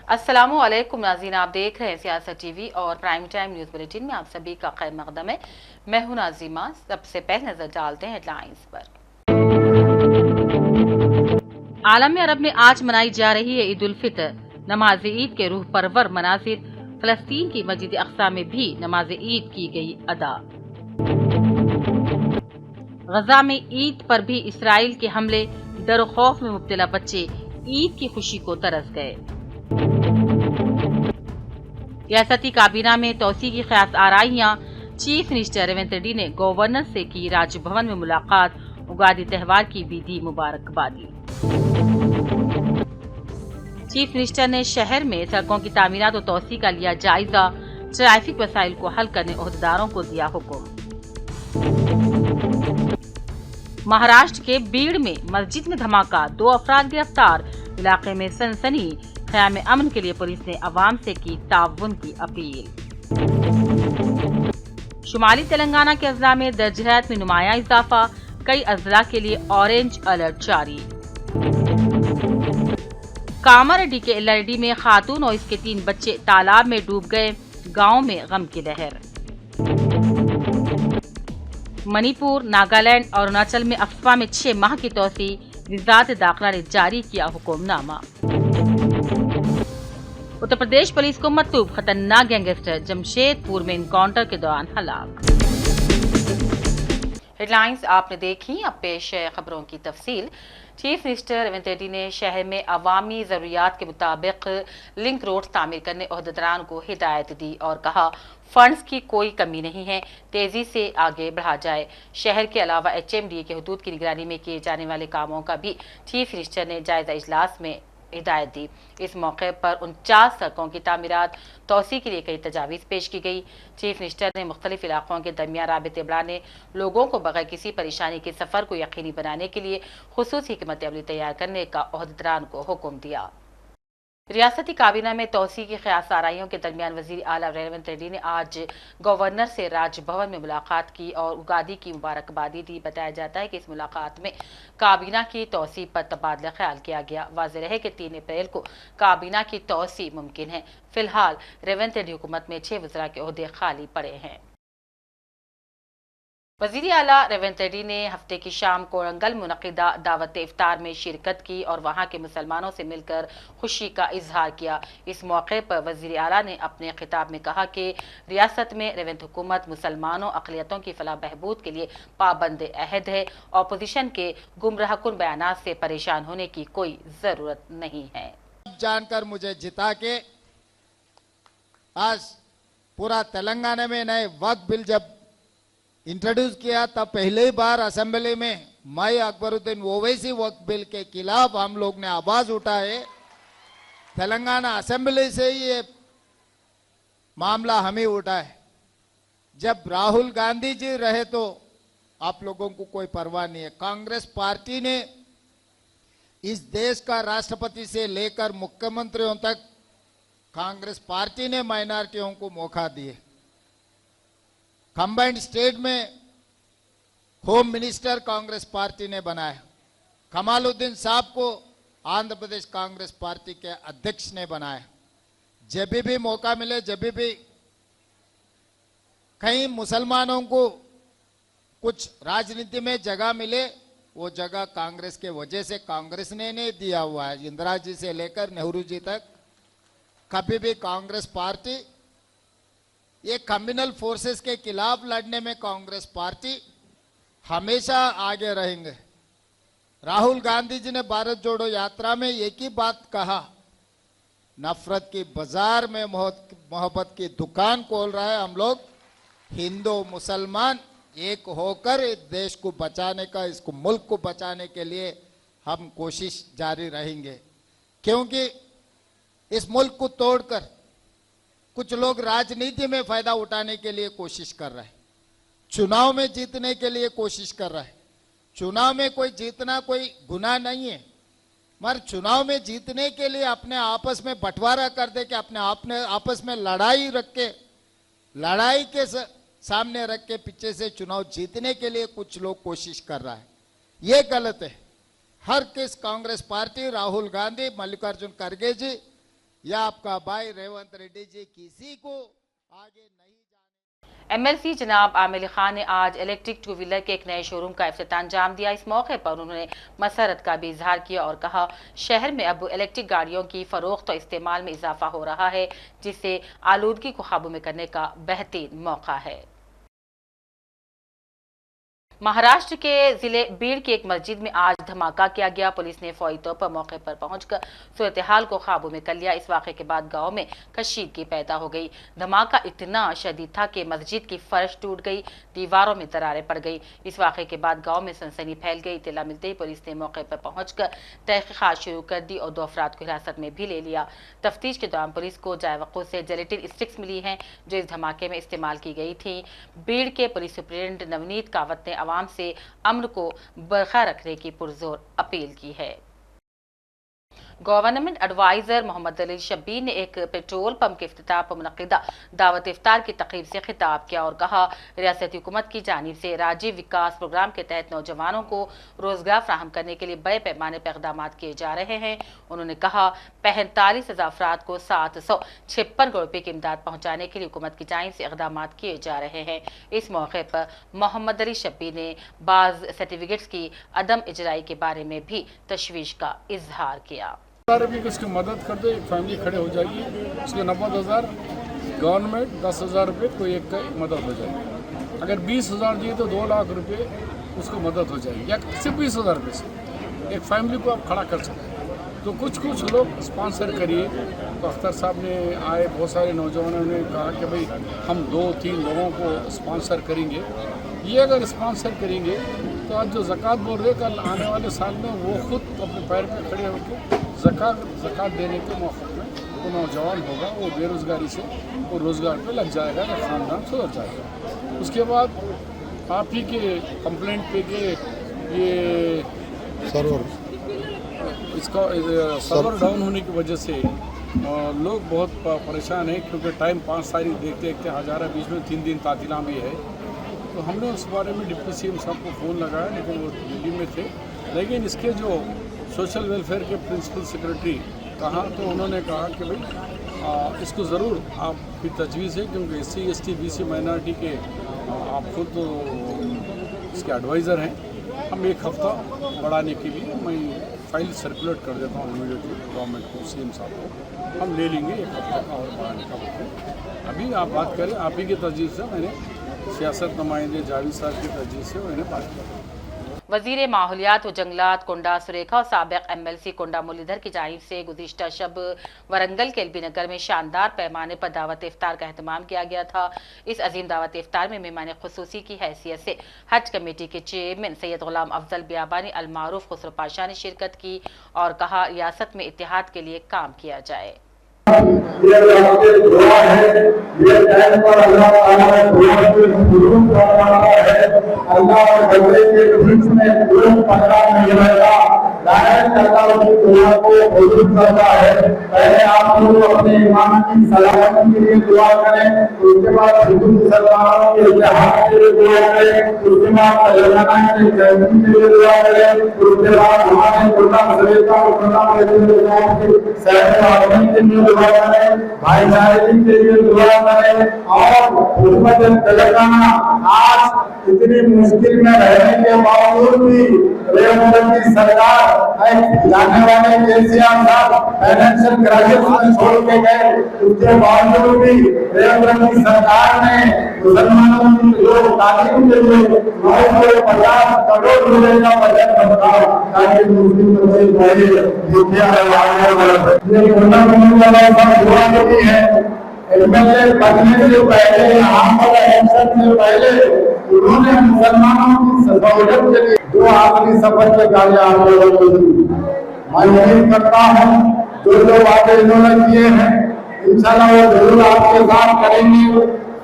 अस्सलामुअलैकुम नाज़रीन, आप देख रहे हैं सियासत टीवी और प्राइम टाइम न्यूज़ बुलेटिन में आप सभी का खैर मकदम है। मैं हूं नाज़िमा। सबसे पहले नजर डालते हैं हेडलाइंस पर। आलम अरब में आज मनाई जा रही है ईद उल फितर। नमाज ईद के रूह परवर मनाजिर। फलस्तीन की मस्जिद अक्सा में भी नमाज ईद की गई अदा। गजा में ईद पर भी इसराइल के हमले, डर खौफ में मुब्तला बच्चे ईद की खुशी को तरस गए। रियासती काबीना में तोसी की ख्यास आराइयां। चीफ मिनिस्टर रेवंत रेड्डी ने गवर्नर से की राजभवन में मुलाकात। उगादी त्यौहार की भी दी मुबारकबादी। चीफ मिनिस्टर ने शहर में सड़कों की तामीरात और तोसी का लिया जायजा। ट्रैफिक वसाइल को हल करने ओहदेदारों को दिया हुक्म। महाराष्ट्र के बीड़ में मस्जिद में धमाका, 2 अफराद गिरफ्तार। इलाके में सनसनी। क़याम अमन के लिए पुलिस ने अवाम से की ताउन की अपील। शुमाली तेलंगाना के अजला में दर्ज हरारत में नुमाया इजाफा। कई अजला के लिए ऑरेंज अलर्ट जारी। कामारेड्डी के एलआरडी में खातून और इसके 3 बच्चे तालाब में डूब गए। गांव में गम की लहर। मणिपुर, नागालैंड और अरुणाचल में अफवाह में 6 माह की तोसी। वजारत दाखिला ने जारी किया हुक्मनामा। उत्तर प्रदेश पुलिस को मतलूब, खतरनाक गैंगस्टर जमशेदपुर में इनकाउंटर के दौरान हलाक। हेडलाइंस आपने देखी, अब पेश है खबरों की तफसील। चीफ मिनिस्टर रेवंत रेड्डी ने शहर में अवामी ज़रूरियात के मुताबिक लिंक रोड तामीर करने ओहदेदारान को हिदायत दी और कहा फंड्स की कोई कमी नहीं है, तेजी से आगे बढ़ा जाए। शहर के अलावा HMDA के हुदूद की निगरानी में किए जाने वाले कामों का भी चीफ मिनिस्टर ने जायजा इजलास में हिदायत दी। इस मौके पर 49 सड़कों की तामीरात तोसी के लिए कई तजावीज़ पेश की गई। चीफ मिनिस्टर ने मुख्तलिफ इलाकों के दरमियान राबिते बढ़ाने, लोगों को बगैर किसी परेशानी के सफ़र को यकीनी बनाने के लिए खुसूसी हिकमत अमली तैयार करने का ओहदेदारान को हुक्म दिया। रियासती काबीना में तोसी की ख्यास आराइयों के दरमियान वज़ीर आला रेवंत रेड्डी ने आज गवर्नर से राजभवन में मुलाकात की और उगादी की मुबारकबादी दी। बताया जाता है कि इस मुलाकात में काबीना की तोसी पर तबादला ख्याल किया गया। वाज़ेह रहे कि 3 अप्रैल को काबीना की तोसी मुमकिन है। फिलहाल रेवंत रेड्डी हुकूमत में 6 वज़रा के ओहदे खाली पड़े हैं। वज़ीर आला रेवंत रेड्डी ने हफ्ते की शाम कोरंगल मुनक़िदा दावत इफ्तार में शिरकत की और वहां के मुसलमानों से मिलकर खुशी का इजहार किया। इस मौके पर वज़ीर आला ने अपने खिताब में कहा कि रियासत में रेवंत हुकूमत मुसलमानों अक़लियतों की फलाह बहबूद के लिए पाबंद अहद है। अपोजिशन के गुमराहकुन बयानात से परेशान होने की कोई ज़रूरत नहीं है। जानकर मुझे जिता के आज पूरा तेलंगाना में नए वक्फ बिल जब इंट्रोड्यूस किया तब पहली बार असेंबली में मैं अकबरुद्दीन ओवैसी वक्फ बिल के खिलाफ हम लोग ने आवाज उठाए। तेलंगाना असेंबली से ही ये मामला हम ही उठाए। जब राहुल गांधी जी रहे तो आप लोगों को कोई परवाह नहीं है। कांग्रेस पार्टी ने इस देश का राष्ट्रपति से लेकर मुख्यमंत्रियों तक कांग्रेस पार्टी ने माइनॉरिटियों को मौका दिए। कंबाइंड स्टेट में होम मिनिस्टर कांग्रेस पार्टी ने बनाया। कमालुद्दीन साहब को आंध्र प्रदेश कांग्रेस पार्टी के अध्यक्ष ने बनाया। जब भी मौका मिले, जब भी कहीं मुसलमानों को कुछ राजनीति में जगह मिले, वो जगह कांग्रेस के वजह से कांग्रेस ने नहीं दिया हुआ है। इंदिरा जी से लेकर नेहरू जी तक कभी भी कांग्रेस पार्टी ये कम्युनल फोर्सेस के खिलाफ लड़ने में कांग्रेस पार्टी हमेशा आगे रहेंगे। राहुल गांधी जी ने भारत जोड़ो यात्रा में एक ही बात कहा, नफरत की बाजार में मोहब्बत की दुकान खोल रहा है। हम लोग हिंदू मुसलमान एक होकर इस देश को बचाने का, इसको मुल्क को बचाने के लिए हम कोशिश जारी रहेंगे। क्योंकि इस मुल्क को तोड़कर कुछ लोग राजनीति में फायदा उठाने के लिए कोशिश कर रहे हैं, चुनाव में जीतने के लिए कोशिश कर रहे हैं। चुनाव में कोई जीतना कोई गुनाह नहीं है, मगर चुनाव में जीतने के लिए अपने आपस में बंटवारा कर दे के अपने आपस में लड़ाई रख के, लड़ाई के सामने रख के पीछे से चुनाव जीतने के लिए कुछ लोग कोशिश कर रहा है। ये गलत है। हर किस कांग्रेस पार्टी, राहुल गांधी, मल्लिकार्जुन खड़गे जी या आपका भाई रेवंत रेड्डी जी किसी को आगे नहीं जाने। एमएलसी जनाब आमिर खान ने आज इलेक्ट्रिक टू व्हीलर के एक नए शोरूम का इफ्तिताह अंजाम दिया। इस मौके पर उन्होंने मसरत का भी इजहार किया और कहा, शहर में अब इलेक्ट्रिक गाड़ियों की फरोख्त और इस्तेमाल में इजाफा हो रहा है, जिससे आलूदगी को काबू में करने का बेहतरीन मौका है। महाराष्ट्र के जिले बीड़ की एक मस्जिद में आज धमाका किया गया। पुलिस ने फौरी तौर पर मौके पर पहुंचकर सूरत हाल को काबू में कर लिया। इस वाक़े के बाद गांव में कशीदगी पैदा हो गई। धमाका इतना शदीद था कि मस्जिद की फर्श टूट गई, दीवारों में दरारें पड़ गई। इस वाक़े के बाद गांव में सनसनी फैल गई। इत्तला मिलते ही पुलिस ने मौके पर पहुंचकर तहकीकात शुरू कर दी और 2 अफराद को हिरासत में भी ले लिया। तफ्तीश के दौरान पुलिस को जायवक़्फ़ से जेलेटिन स्टिक्स मिली हैं, जो इस धमाके में इस्तेमाल की गई थी। बीड़ के पुलिस सुप्रिंटेंडेंट नवनीत कावत ने आवाम से अमन को बरकरार रखने की पुरजोर अपील की है। गवर्नमेंट एडवाइजर मोहम्मद अली शब्बीर ने एक पेट्रोल पंप के इफ्तिताह पर मुनक़िदा दावत इफ्तार की तकरीब से खिताब किया और कहा, रियासती हुकूमत की जानिब से राजीव विकास प्रोग्राम के तहत नौजवानों को रोजगार फ्राहम करने के लिए बड़े पैमाने पर इक़दाम किए जा रहे हैं। उन्होंने कहा, 45,000 अफराद को 756 करोड़ रुपये की इमदाद पहुँचाने के लिए हुकूमत की जानिब से इक़दाम किए जा रहे हैं। इस मौके पर मोहम्मद अली शब्बीर ने बाज़ सर्टिफिकेट्स की अदम इजराई के बारे में भी तशवीश का इजहार किया। रुपये की उसकी मदद कर दो, एक फैमिली खड़े हो जाएगी, उसके 90,000 गवर्नमेंट 10,000 रुपये कोई एक का मदद हो जाएगी। अगर 20,000 दिए तो 2 लाख रुपये उसको मदद हो जाएगी, या सिर्फ 20,000 रुपये से एक फैमिली को आप खड़ा कर सकते हैं। तो कुछ लोग स्पॉन्सर करिए। तो अख्तर साहब ने आए, बहुत सारे नौजवानों ने कहा कि भाई हम 2-3 लोगों को स्पॉन्सर करेंगे। ये अगर स्पॉन्सर करेंगे तो आज जो ज़कात बोल रहे कल आने वाले साल में वो खुद अपने पैर पे खड़े होकर ज़कात देने के मौके में वो नौजवान होगा, वो बेरोज़गारी से वो रोज़गार पे लग जाएगा, या ख़ानदान सुधर जाएगा। उसके बाद आप ही के कंप्लेंट पे के ये सर्वर डाउन होने की वजह से लोग बहुत परेशान हैं, क्योंकि टाइम 5 तारीख देखते देखते हज़ारा बीच में 3 दिन तातीला भी है। तो हमने उस बारे में डिप्टी सीएम साहब को फ़ोन लगाया, लेकिन वो दिल्ली में थे। लेकिन इसके जो सोशल वेलफेयर के प्रिंसिपल सेक्रेटरी कहा, तो उन्होंने कहा कि भाई इसको ज़रूर आपकी तजवीज़ है, क्योंकि SC ST BC माइनॉरिटी के आप खुद तो इसके एडवाइज़र हैं। हम 1 हफ़्ता बढ़ाने के लिए मैं फाइल सर्कुलेट कर देता हूँ इमीडिएटली गवर्नमेंट को, सीएम साहब को। हम ले लेंगे 1 हफ्ते का और बढ़ाने का वक्त। अभी आप बात करें, आप ही की तजवीज़ से मैंने सियासत नुमाइंदे जावेद साहब की तजवीज़ से मैंने बात की। वज़ीर माहौलियात व जंगलात कोंडा सुरेखा और साबिक़ MLC कोंडा मुरलीधर की जानिब से गुज़िश्ता शब वरंगल के एलबी नगर में शानदार पैमाने पर दावत इफ्तार का एहतमाम किया गया था। इस अजीम दावत इफ्तार में मेहमान खुसूसी की हैसियत से हज कमेटी के चेयरमैन सैयद गुलाम अफजल बियाबानी अलमारूफ खुसरो पाशा ने शिरकत की और कहा, रियासत में इत्तेहाद के लिए काम किया जाए। ये दुआ है, ये टाइम पर अल्लाह ताला ने दुआ को कबूल कर रहा है। अल्लाह और बंदे के बीच में कोई पर्दा नहीं रहेगा। डायरेक्ट अल्लाह की दुआ को कबूल करता है। पहले आप लोग अपने ईमान की सलामती के लिए दुआ करें, उसके बाद हिंदू मुसलमानों के इत्तेहाद के लिए दुआ करें, उसके बाद तेलंगाना के जयंती के लिए दुआ करें, उसके बाद हमारे कोटा सरेता और कोटा के शहर के लिए भाईचारे के लिए दुआ करें। और हुकूमत तेलंगाना आज इतनी मुश्किल में रहने के बावजूद भी रेवंत की सरकार जाने वाले केसीआर साहब फाइनेंशियल क्राइसिस में छोड़ के गए, उसके बावजूद भी रेवंत की सरकार ने मुसलमानों की लोग तालीम के लिए 950 करोड़ रुपए का बजट बनाया, ताकि मुस्लिम दुआ होती है। एमएलए बनने से पहले, आम इलेक्शन से पहले उन्होंने मुसलमानों की सहूलियत के लिए 2 आखिरी सफर के कार्य आप लोगों को दी। मैं उम्मीद करता हूँ जो बातें इन्होंने किए हैं इंशाल्लाह वो जरूर आपके साथ करेंगे।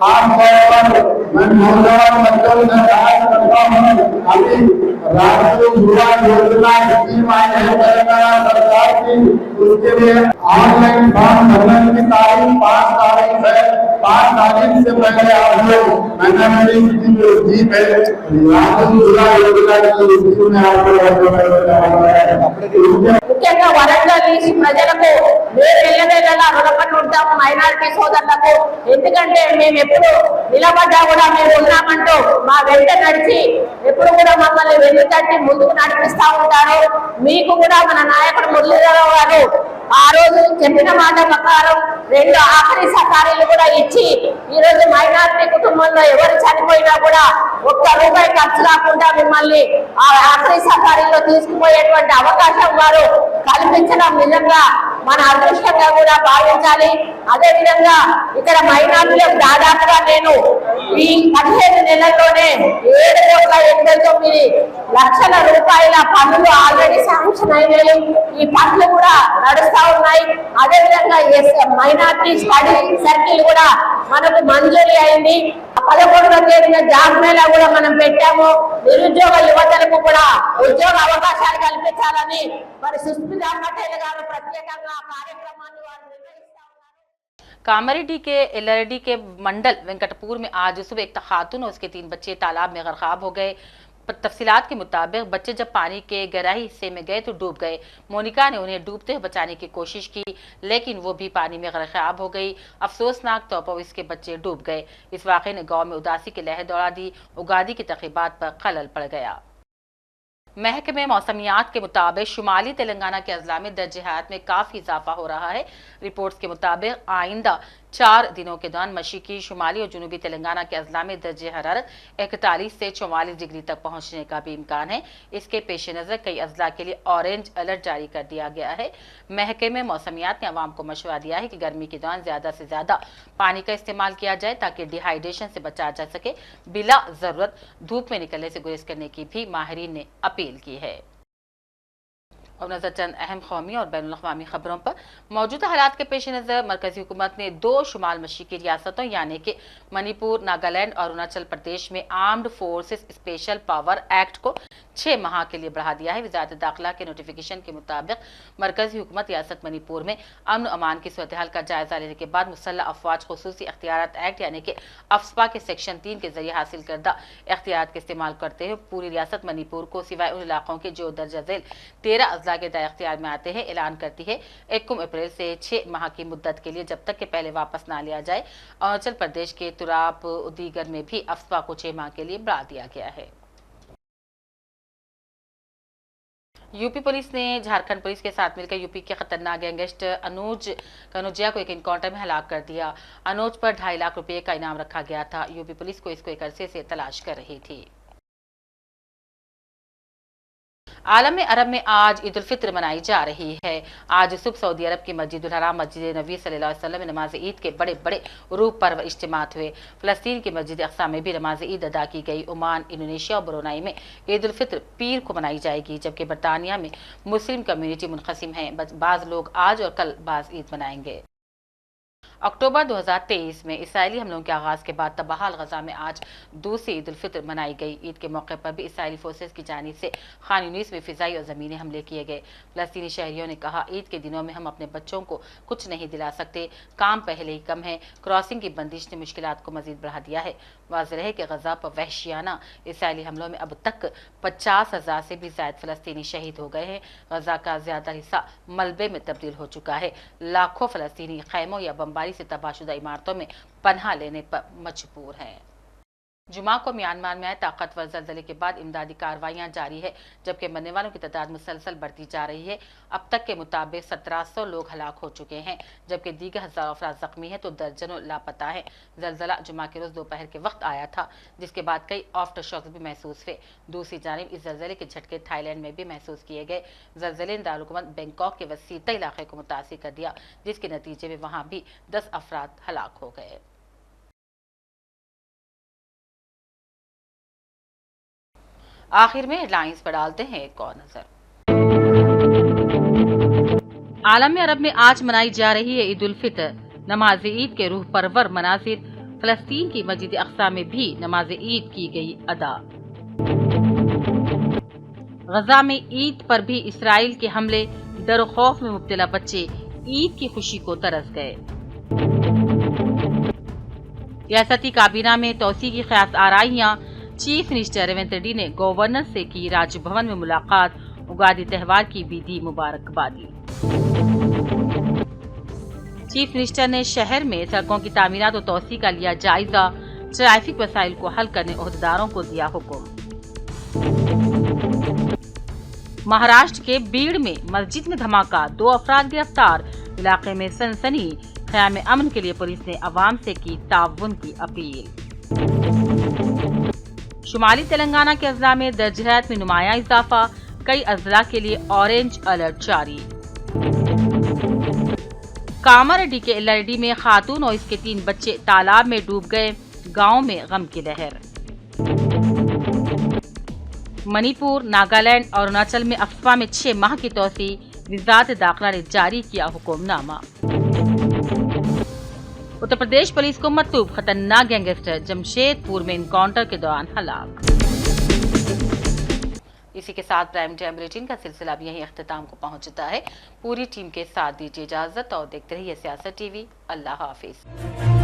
खासतौर पर मैं नौजवान बच्चों से हिदायत करता हूँ, अभी राष्ट्रीय युवा योजना स्कीम आई है तेलंगाना सरकार की, उसके लिए ऑनलाइन फॉर्म भरने की तारीख 5 तारीख है। 5 तारीख से पहले आप लोग मैथमेटिक्स की जो स्कीम है राष्ट्रीय युवा योजना की स्कीम में आप लोग मुख्యంగా వరంగల్ ఈ ప్రజలకు మేము ఎల్లవేళలా రుణపడి ఉంటాము మైనారిటీ సోదరులకు. ఎందుకంటే మేము ఎప్పుడు నిలబడ్డా కూడా మేము ఉన్నామంటూ మా వెంట నడిచి ఎప్పుడు కూడా మమ్మల్ని వెన్నుతట్టి ముందుకు నడిపిస్తా ఉంటారు. మీకు కూడా మన నాయకుడు మురళీధరరావు గారు ఆ రోజు చెప్పిన మాట ప్రకారం 2 ఆఖరి సహకారీలు కూడా ఇచ్చి ఈ రోజు మైనారిటీ కుటుంబంలో ఎవరు చనిపోయినా కూడా ₹1 ఖర్చు రాకుండా మిమ్మల్ని ఆ ఆఖరి సహకారీలో తీసుకుపోయేటువంటి అవకాశం వారు కల్పించడం నిజంగా మన అదృష్టంగా కూడా భావించాలి. అదే విధంగా ఇక్కడ మైనారిటీలకు దాదాపుగా నేను ఈ 15 నెలల్లోనే ₹7,89,00,000 పనులు ఆల్రెడీ శాంక్షన్ అయినాయి. ఈ పనులు కూడా నడుస్తా ఉన్నాయి. అదే విధంగా మైనారిటీ స్టడీ సర్కిల్ కూడా మనకు మంజూరు అయింది. 11వ తేదీన జాబ్ మేళా కూడా మనం పెట్టాము. నిరుద్యోగ యువతలకు కూడా ఉద్యోగ అవకాశాలు కల్పించాలని మరి సుస్మితా పటేల్ గారు ప్రత్యేకంగా కార్యక్రమాన్ని వారు నిర్వహిస్తా ఉన్నారు. कामारेड्डी के एलआरडी के मंडल वेंकटपुर में आज सुबह एक खातून और उसके 3 बच्चे तालाब में गरकाब हो गए। तफसीलात के मुताबिक बच्चे जब पानी के गहराई हिस्से में गए तो डूब गए। मोनिका ने उन्हें डूबते हुए बचाने की कोशिश की लेकिन वो भी पानी में गरकाब हो गई। अफसोसनाक तौर पर इसके बच्चे डूब गए। इस वाक़े ने गांव में उदासी की लहर दौड़ा दी। उगादी की तक़रीबात पर खलल पड़ गया। महकमे मौसमियात के मुताबिक शुमाली तेलंगाना के अजला में दर्जे हरारत में काफ़ी इजाफा हो रहा है। रिपोर्ट्स के मुताबिक आइंदा 4 दिनों के दौरान मशरक़ी, शुमाली और जनूबी तेलंगाना के अजला में दर्जे हरारत 41 से 44 डिग्री तक पहुंचने का भी इम्कान है। इसके पेश नज़र कई अजला के लिए ऑरेंज अलर्ट जारी कर दिया गया है। महकमे मौसमियात ने अवाम को मशवरा दिया है कि गर्मी के दौरान ज़्यादा से ज़्यादा पानी का इस्तेमाल किया जाए ताकि डिहाइड्रेशन से बचा जा सके। बिला ज़रूरत धूप में निकलने से गुरेज करने की भी माहिरीन ने अपील की है। और नजर चंद अहम कौमी और बैनुल-अक़वामी खबरों पर। मौजूदा हालात के पेश नज़र मरकजी हुकूमत ने 2 शुमाल मशरक़ी रियासतों यानी कि मणिपुर, नागालैंड और अरुणाचल प्रदेश में armed forces special power act को 6 माह के लिए बढ़ा दिया है। वज़ारत दाखिला के नोटिफिकेशन के मुताबिक मरकजी हुकूमत रियासत मणिपुर में अमन अमान की सूरत हाल का जायजा लेने के बाद मुसल्लह अफवाज खुसूसी इख्तियारात एक्ट यानी कि अफ्स्पा के सेक्शन 3 के जरिए हासिल करदा इख्तियारात के इस्तेमाल करते हुए पूरी रियासत मणिपुर को सिवाय उन इलाकों के जो दर्जा झेल 13 अजला के दायरे इख्तियार में आते हैं ऐलान करती है। 1 अप्रैल से 6 माह की मुद्दत के लिए जब तक के पहले वापस ना लिया जाए। अरुणाचल प्रदेश के तुराप उदीगर में भी अफ्स्पा को 6 माह के लिए बढ़ा दिया गया है। यूपी पुलिस ने झारखंड पुलिस के साथ मिलकर यूपी के खतरनाक गैंगस्टर अनुज कनौजिया को एक इनकाउंटर में हलाक कर दिया। अनुज पर 2.5 लाख रुपए का इनाम रखा गया था। यूपी पुलिस को इसको एक अरसे से तलाश कर रही थी। आलम अरब में आज ईद उल फित्र मनाई जा रही है। आज सुबह सऊदी अरब की मस्जिदुल हराम मस्जिद नबी सल्लल्लाहु अलैहि वसल्लम में नमाज ईद के बड़े बड़े रूह पर्व इज्तिमात हुए। फ़लस्तीन की मस्जिद अक्सा में भी नमाज ईद अदा की गई। ओमान, इंडोनेशिया और ब्रुनई में ईद उल फित्र पीर को मनाई जाएगी, जबकि बरतानिया में मुस्लिम कम्युनिटी मुनक़सिम है। बाज़ लोग आज और कल बाज़ ईद मनाएंगे। अक्टूबर 2023 में इसराइली हमलों के आगाज़ के बाद तबाहाल गजा में आज दूसरी ईद उल फित्र मनाई गई। ईद के मौके पर भी इसराइली फोर्सेस की जानिब से खान यूनिस में फ़िज़ाई और ज़मीनी हमले किए गए। फ़लस्तीनी शहरियों ने कहा, ईद के दिनों में हम अपने बच्चों को कुछ नहीं दिला सकते, काम पहले ही कम है। क्रॉसिंग की बंदिश ने मुश्किलात को मज़ीद बढ़ा दिया है। वाज़ेह है कि गजा पर वहशियाना इसराइली हमलों में अब तक 50,000 से भी ज़्यादा फ़लस्तीनी शहीद हो गए हैं। गजा का ज़्यादा हिस्सा मलबे में तब्दील हो चुका है। लाखों फ़लस्तीनी खैमों या बमबारी से तबाहशुदा इमारतों में पनाह लेने पर मजबूर हैं। जुमा को म्यांमार में आए ताकतवर ज़लज़ले के बाद इमदादी कार्रवाइयाँ जारी है, जबकि मरने वालों की तादाद मुसलसल बढ़ती जा रही है। अब तक के मुताबिक 1700 लोग हलाक हो चुके हैं, जबकि दीगर हज़ारों अफराद ज़ख्मी हैं तो दर्जनों लापता हैं। ज़लज़ला जुमा के रोज़ दोपहर के वक्त आया था, जिसके बाद कई आफ्टर शॉक्स भी महसूस हुए। दूसरी जानिब इस ज़लज़ले के झटके थाईलैंड में भी महसूस किए गए। ज़लज़ले ने दारुल-हुकूमत बैंकॉक के वसीता इलाके को मुतासिर कर दिया, जिसके नतीजे में वहाँ भी 10 अफराद हलाक हो गए। आखिर में हेडलाइंस पर डालते हैं एक और नजर। आलम अरब में आज मनाई जा रही है ईद उल फित्र। नमाज ईद के रूह परवर मनाजिर। फलस्तीन की मस्जिद अक्सा में भी नमाज ईद की गई अदा। गजा में ईद पर भी इसराइल के हमले, डर खौफ में मुब्तला बच्चे ईद की खुशी को तरस गए। रियासती काबीना में तौसी की ख्यास आराइयां। चीफ मिनिस्टर रेवंत रेड्डी ने गवर्नर से की राजभवन में मुलाकात। उगादी त्यौहार की भी दी मुबारकबादी। चीफ मिनिस्टर ने शहर में सड़कों की तामीरात और तोसी का लिया जायजा, ट्रैफिक वसाइल को हल करने ओहदेदारों को दिया हुक्म। महाराष्ट्र के बीड़ में मस्जिद में धमाका, 2 अफराद गिरफ्तार, इलाके में सनसनी, क़याम अमन के लिए पुलिस ने अवाम से की ताउन की अपील। शुमाली तेलंगाना के अजला में दर्ज-ए-हरारत में नुमाया इजाफा, कई अजला के लिए ऑरेंज अलर्ट जारी। कामारेड्डी के एल्लारेड्डी में खातून और इसके 3 बच्चे तालाब में डूब गए, गांव में गम की लहर। मणिपुर, नागालैंड और अरुणाचल में अफवाह में 6 माह की तोसी, वजारत दाखिला ने जारी किया हुक्मनामा। उत्तर प्रदेश पुलिस को मतलूब खतरनाक गैंगस्टर जमशेदपुर में इनकाउंटर के दौरान हलाक। इसी के साथ प्राइम टाइम बुलेटिन का सिलसिला भी यहीं अख्तिताम को पहुंचता है। पूरी टीम के साथ दीजिए इजाजत और देखते रहिए सियासत टीवी। अल्लाह हाफिज।